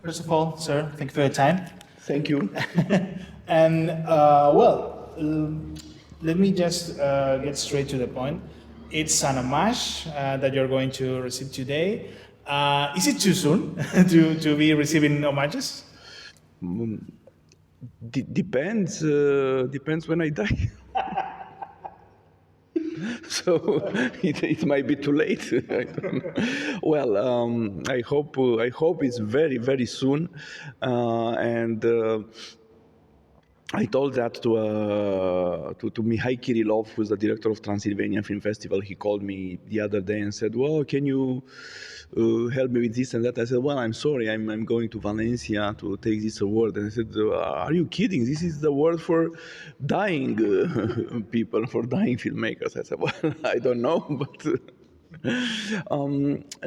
First of all, sir, thank you for your time. Thank you. And let me just get straight to the point. It's an homage that you're going to receive today. Is it too soon to be receiving homages? Depends when I die. So it might be too late. I don't know. Well, I hope it's very very soon, and. I told that to Mihai Kirilov, who's the director of Transylvania Film Festival. He called me the other day and said, "Well, can you help me with this and that?" I said, "Well, I'm sorry, I'm going to Valencia to take this award." And I said, "Are you kidding? This is the award for dying people, for dying filmmakers." I said, "Well, I don't know, but."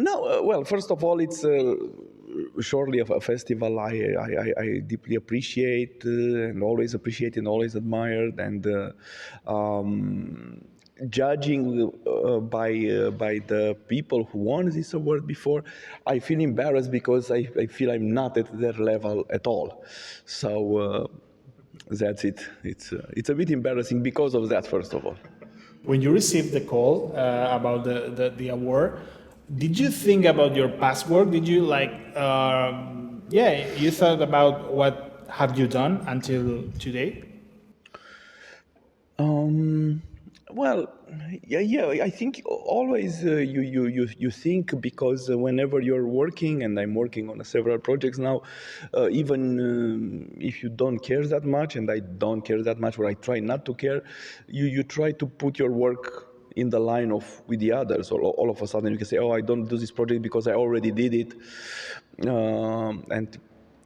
No, well, first of all, it's surely a festival I deeply appreciate and always appreciated and always admired. And judging by the people who won this award before, I feel embarrassed because I feel I'm not at their level at all. So that's it. It's a bit embarrassing because of that, first of all. When you received the call about the award, did you think about your past work? Did you you thought about what have you done until today? Well, yeah. I think always you think, because whenever you're working, and I'm working on several projects now, even if you don't care that much, and I don't care that much, or I try not to care, you try to put your work in the line of with the others. Or all of a sudden you can say, "Oh, I don't do this project because I already did it,"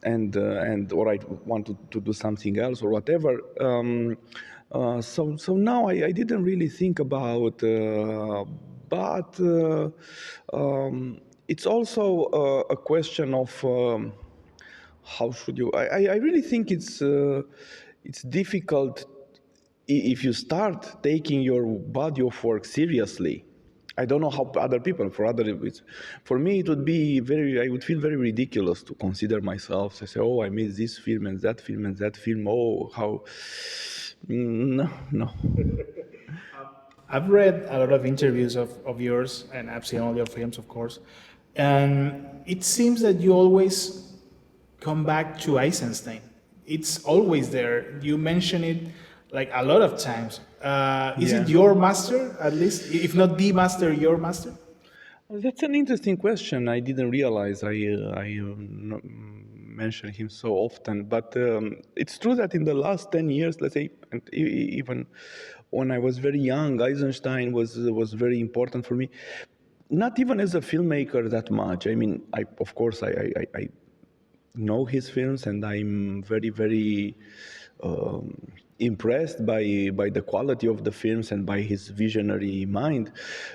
and or I want to do something else or whatever. So now I didn't really think about, but it's also a question of how should you. I really think it's difficult if you start taking your body of work seriously. I don't know how other people, for me it would be I would feel very ridiculous to consider myself to say, "Oh, I made this film and that film and that film. Oh, how." No. I've read a lot of interviews of yours, and I've seen all your films, of course. And it seems that you always come back to Eisenstein. It's always there. You mention it like a lot of times. Is it your master, at least? If not the master, your master? That's an interesting question. I didn't realize I mentioned him so often, but it's true that in the last 10 years, let's say, and even when I was very young, Eisenstein was very important for me. Not even as a filmmaker that much. I mean, of course I know his films, and I'm very very impressed by the quality of the films and by his visionary mind.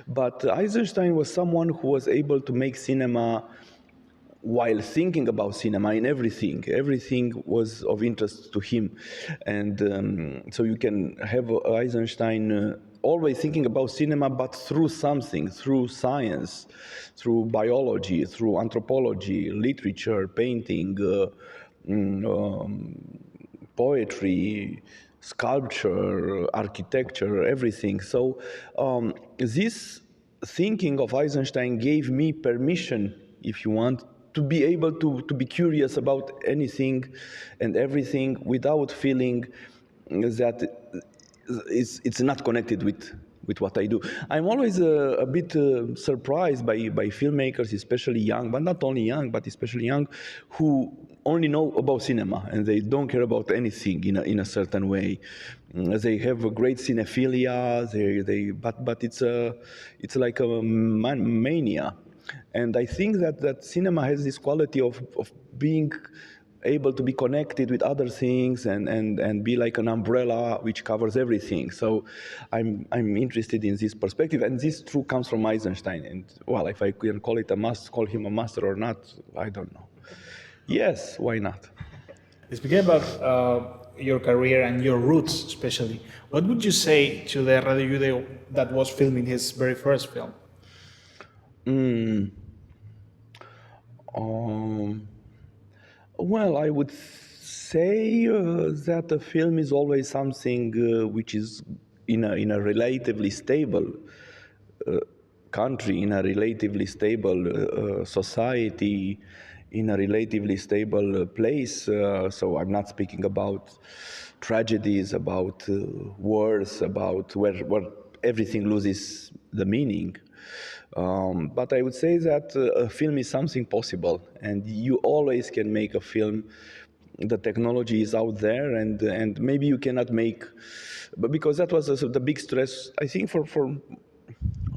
But Eisenstein was someone who was able to make cinema while thinking about cinema in everything. Everything was of interest to him. And so you can have Eisenstein always thinking about cinema, but through something, through science, through biology, through anthropology, literature, painting, poetry, sculpture, architecture, everything. So this thinking of Eisenstein gave me permission, if you want, to be able to be curious about anything and everything without feeling that it's not connected with what I do. I'm always a bit surprised by filmmakers, especially young, but not only young, but especially young, who only know about cinema and they don't care about anything in a certain way. They have a great cinephilia, but it's like a mania. And I think that cinema has this quality of being able to be connected with other things and be like an umbrella which covers everything. So I'm interested in this perspective, and this true comes from Eisenstein. And well, if I can call him a master or not, I don't know. Yes, why not? Speaking about your career and your roots, especially, what would you say to the Radu Jude that was filming his very first film? Well, I would say that a film is always something which is in a relatively stable country, in a relatively stable society, in a relatively stable place. So I'm not speaking about tragedies, about wars, about where everything loses the meaning. But I would say that a film is something possible, and you always can make a film. The technology is out there, and maybe you cannot make, but because that was the big stress, I think, for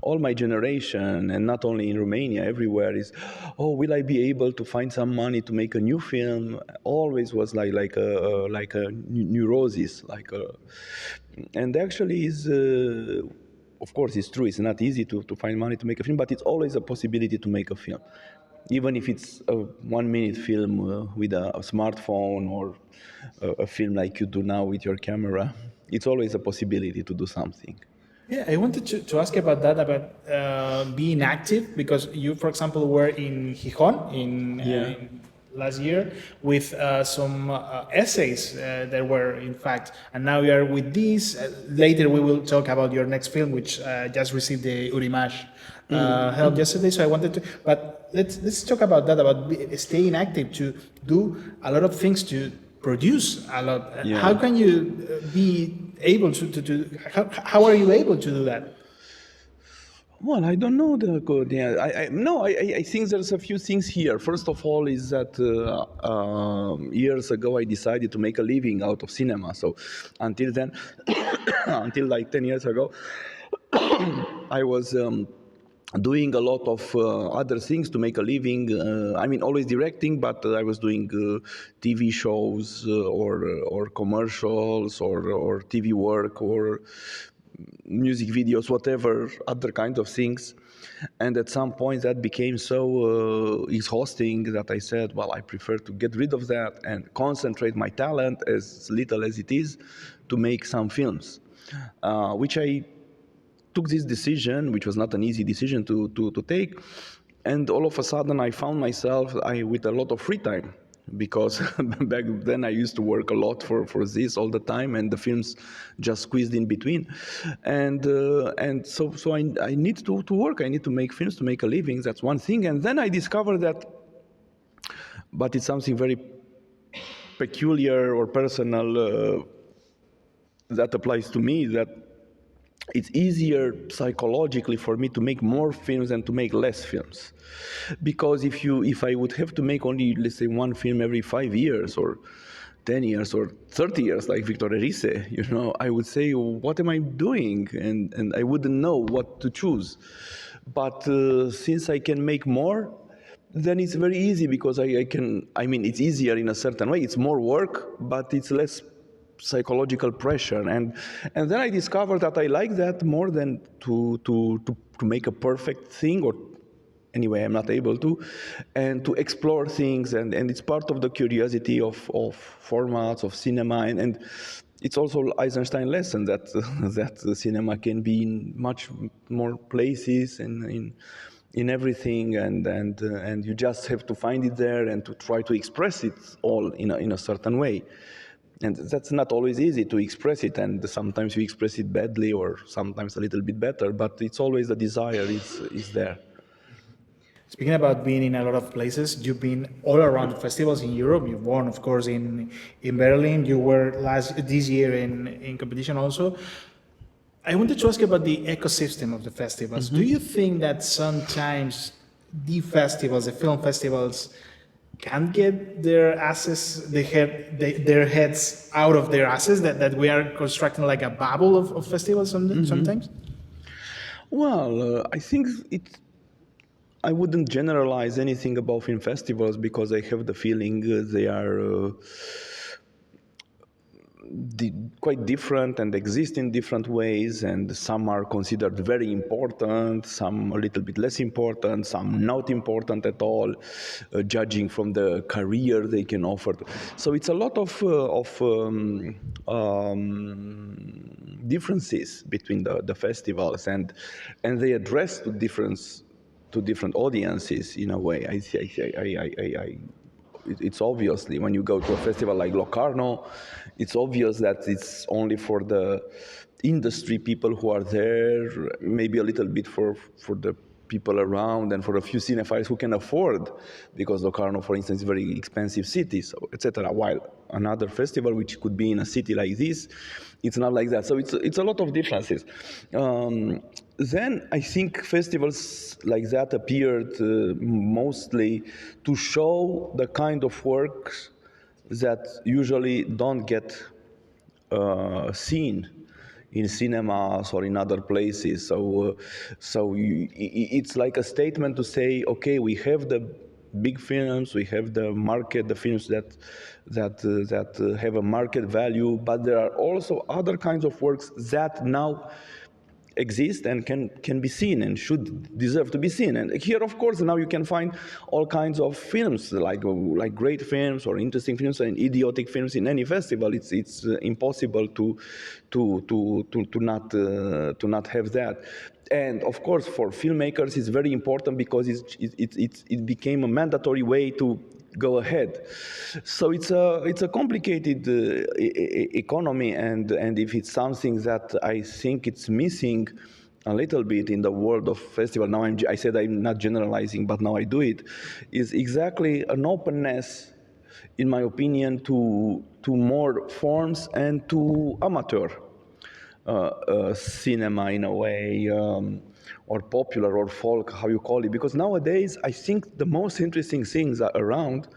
all my generation, and not only in Romania, everywhere is, oh, will I be able to find some money to make a new film? Always was like a neurosis, and actually is. Of course, it's true. It's not easy to find money to make a film, but it's always a possibility to make a film, even if it's a 1 minute film with a smartphone, or a film like you do now with your camera. It's always a possibility to do something. Yeah, I wanted to ask about that, about being active, because you, for example, were in Gijón in last year with some essays that were, in fact, and now you are with these. Later we will talk about your next film, which just received the Urimash help yesterday. So I wanted to, but let's talk about that, about staying active, to do a lot of things, to produce a lot. Yeah. How can you be able to how are you able to do that? Well, I don't know the code. Yeah, I think there's a few things here. First of all, is that years ago I decided to make a living out of cinema. So until then, until like 10 years ago, I was doing a lot of other things to make a living. I mean, always directing, but I was doing TV shows or commercials or TV work or music videos, whatever other kind of things. And at some point that became so exhausting that I said, well, I prefer to get rid of that and concentrate my talent, as little as it is, to make some films, which I took this decision, which was not an easy decision to take. And all of a sudden I found myself with a lot of free time, because back then I used to work a lot for this all the time, and the films just squeezed in between. And so I need to work. I need to make films to make a living. That's one thing. And then I discovered that, but it's something very peculiar or personal that applies to me, that it's easier psychologically for me to make more films than to make less films. Because if I would have to make only, let's say, one film every 5 years or 10 years or 30 years, like Victor Erice, I would say, what am I doing? And I wouldn't know what to choose. But since I can make more, then it's very easy, because it's easier in a certain way. It's more work, but it's less psychological pressure, and then I discovered that I like that more than to make a perfect thing, or anyway I'm not able to, and to explore things, and it's part of the curiosity of formats of cinema, and it's also Eisenstein lesson that that the cinema can be in much more places and in everything, and you just have to find it there and to try to express it all in a certain way. And that's not always easy to express it, and sometimes you express it badly or sometimes a little bit better, but it's always the desire is there. Speaking about being in a lot of places, you've been all around festivals in Europe. You've won, of course, in Berlin. You were this year in competition also. I wanted to ask about the ecosystem of the festivals. Do you think that sometimes the festivals, the film festivals, can't get their asses, their heads out of their asses, that we are constructing like a bubble of festivals sometimes? Well, I think I wouldn't generalize anything about film festivals, because I have the feeling they are quite different and exist in different ways, and some are considered very important, some a little bit less important, some not important at all, judging from the career they can offer. So it's a lot of differences between the festivals, and they address to different audiences in a way. It's obviously, when you go to a festival like Locarno, it's obvious that it's only for the industry people who are there, maybe a little bit for the people around and for a few cinephiles who can afford, because Locarno, for instance, is a very expensive city, so etc. While another festival, which could be in a city like this, it's not like that. So it's a lot of differences. Then I think festivals like that appeared mostly to show the kind of works that usually don't get seen in cinemas or in other places. It's like a statement to say, okay, we have the big films, we have the market, the films that have a market value, but there are also other kinds of works that now exist and can be seen and should deserve to be seen. And here, of course, now you can find all kinds of films, like great films or interesting films and idiotic films in any festival. It's impossible to not have that. And of course, for filmmakers, it's very important because it became a mandatory way to go ahead. So it's a complicated economy, and if it's something that I think it's missing a little bit in the world of festival, now I said I'm not generalizing, but now I do it, is exactly an openness, in my opinion, to more forms and to amateur cinema in a way, or popular or folk, how you call it. Because nowadays, I think the most interesting things are around,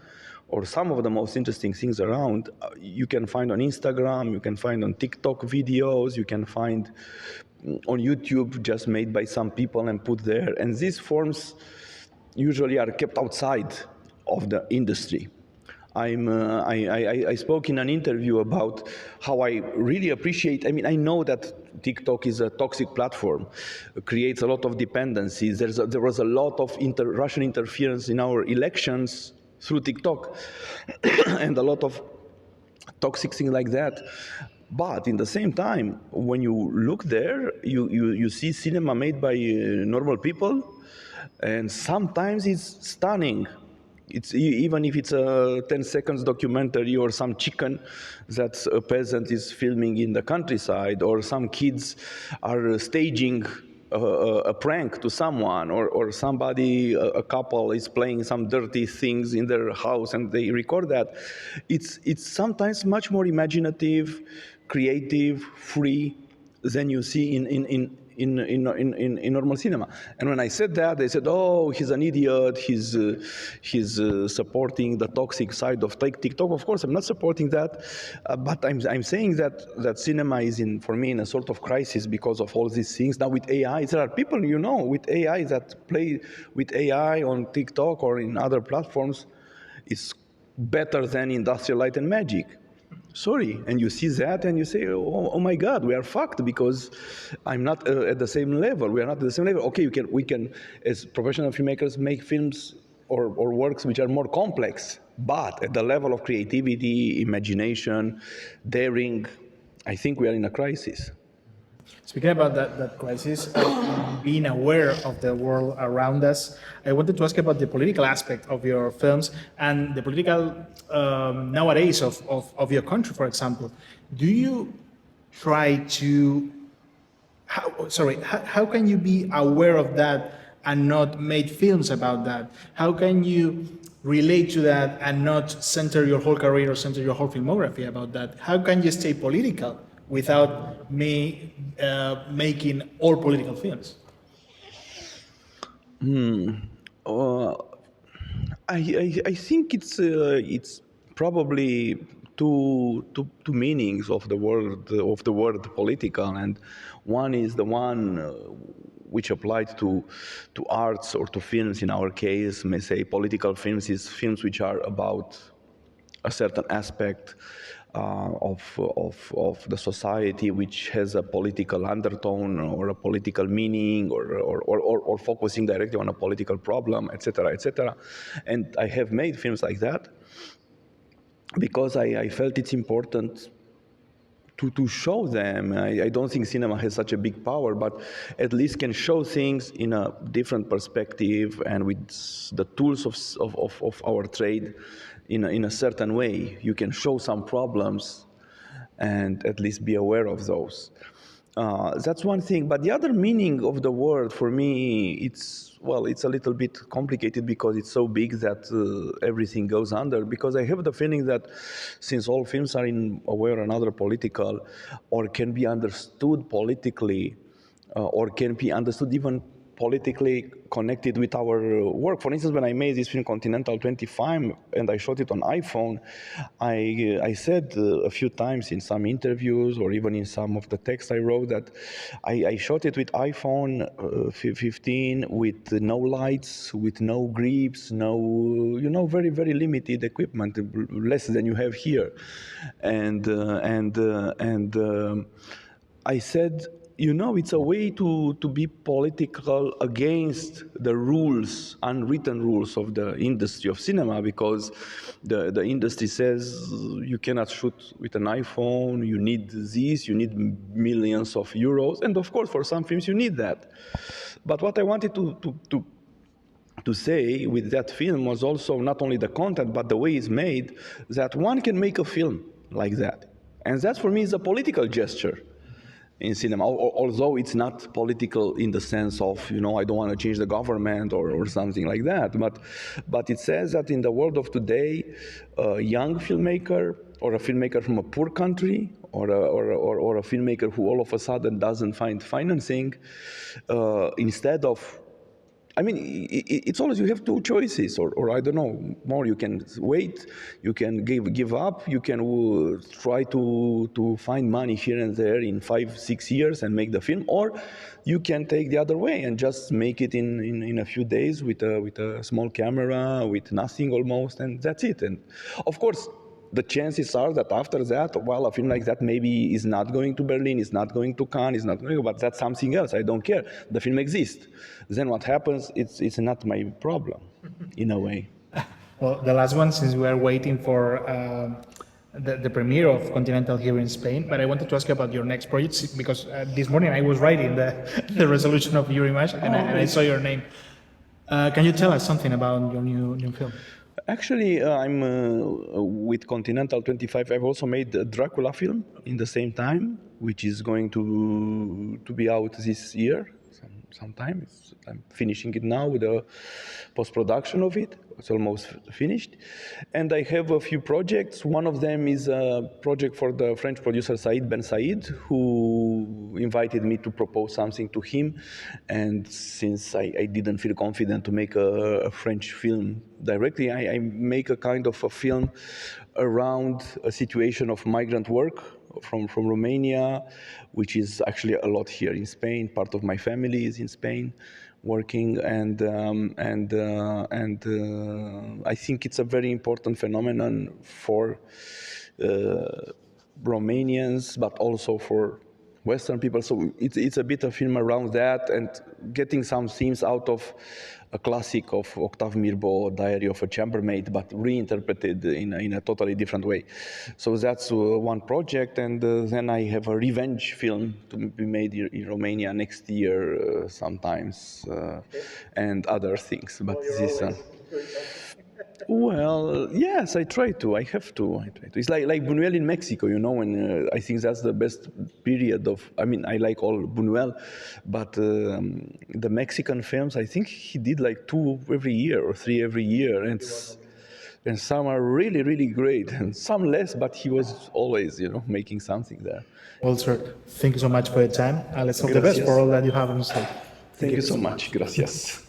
or some of the most interesting things around, you can find on Instagram, you can find on TikTok videos, you can find on YouTube, just made by some people and put there. And these forms usually are kept outside of the industry. I spoke in an interview about how I really appreciate, I know that TikTok is a toxic platform, creates a lot of dependencies. There was a lot of Russian interference in our elections through TikTok and a lot of toxic things like that. But in the same time, when you look there, you see cinema made by normal people, and sometimes it's stunning. It's even if it's a 10 seconds documentary or some chicken that a peasant is filming in the countryside, or some kids are staging a prank to someone, or somebody, a couple is playing some dirty things in their house and they record that. It's sometimes much more imaginative, creative, free than you see in normal cinema. And when I said that, they said, "Oh, he's an idiot. He's supporting the toxic side of TikTok." Of course, I'm not supporting that, but I'm saying that cinema is for me in a sort of crisis because of all these things. Now with AI, there are people with AI that play with AI on TikTok or in other platforms. It's better than Industrial Light and Magic. Sorry, and you see that and you say, oh my God, we are fucked because I'm not at the same level. We are not at the same level. Okay, we can as professional filmmakers make films or works which are more complex, but at the level of creativity, imagination, daring, I think we are in a crisis. Speaking about that crisis, being aware of the world around us, I wanted to ask about the political aspect of your films and the political nowadays of your country, for example. Do you try to, how can you be aware of that and not make films about that? How can you relate to that and not center your whole career or center your whole filmography about that? How can you stay political without making all political films? I think it's probably two meanings of the word political, and one is the one which applied to arts or to films. In our case, may say political films is films which are about a certain aspect of the society which has a political undertone or a political meaning, or focusing directly on a political problem, etc., etc. And I have made films like that because I felt it's important to show them. I don't think cinema has such a big power, but at least can show things in a different perspective and with the tools of our trade in a certain way. You can show some problems and at least be aware of those. That's one thing. But the other meaning of the word for me, it's a little bit complicated because it's so big that everything goes under. Because I have the feeling that since all films are in a way or another political, or can be understood politically, or can be understood even politically connected with our work. For instance, when I made this film Kontinental 25 and I shot it on iPhone, I said a few times in some interviews or even in some of the text I wrote that I shot it with iPhone 15 with no lights, with no grips, very, very limited equipment, less than you have here. And I said, it's a way to be political against the rules, unwritten rules of the industry of cinema, because the industry says you cannot shoot with an iPhone, you need this, you need millions of euros, and of course for some films you need that. But what I wanted to say with that film was also not only the content, but the way it's made, that one can make a film like that. And that for me is a political gesture in cinema, although it's not political in the sense of, I don't want to change the government or something like that. But it says that in the world of today, a young filmmaker or a filmmaker from a poor country or a filmmaker who all of a sudden doesn't find financing, instead of, it's always you have two choices, or I don't know, more. You can wait, you can give up, you can try to find money here and there in 5-6 years and make the film, or you can take the other way and just make it in a few days with a small camera, with nothing almost, and that's it. And of course, the chances are that after that, a film like that maybe is not going to Berlin, is not going to Cannes, is not going, but that's something else. I don't care. The film exists. Then what happens? It's not my problem, in a way. Well, the last one, since we are waiting for the premiere of Kontinental here in Spain, but I wanted to ask you about your next project, because this morning I was writing the resolution of your image, and I saw your name. Can you tell us something about your new film? Actually, I'm with Kontinental 25. I've also made a Dracula film in the same time, which is going to be out this year sometime. I'm finishing it now with the post-production of it. It's almost finished. And I have a few projects. One of them is a project for the French producer Saïd Ben Saïd, who invited me to propose something to him. And since I didn't feel confident to make a French film directly, I make a kind of a film around a situation of migrant work from Romania, which is actually a lot here in Spain. Part of my family is in Spain working, and I think it's a very important phenomenon for Romanians, but also for Western people. So it's a bit of film around that and getting some themes out of a classic of Octave Mirbeau, Diary of a Chambermaid, but reinterpreted in a totally different way. So that's one project, and then I have a revenge film to be made in Romania next year sometimes, and other things. But this. Well, yes, I try to. I have to. It's like Buñuel in Mexico, and I think that's the best period of. I like all Buñuel, but the Mexican films, I think he did like 2 every year or 3 every year, and some are really, really great, and some less. But he was always, making something there. Well, sir, thank you so much for your time. Let's hope the best for all that you have on stage. Thank you so much. Gracias.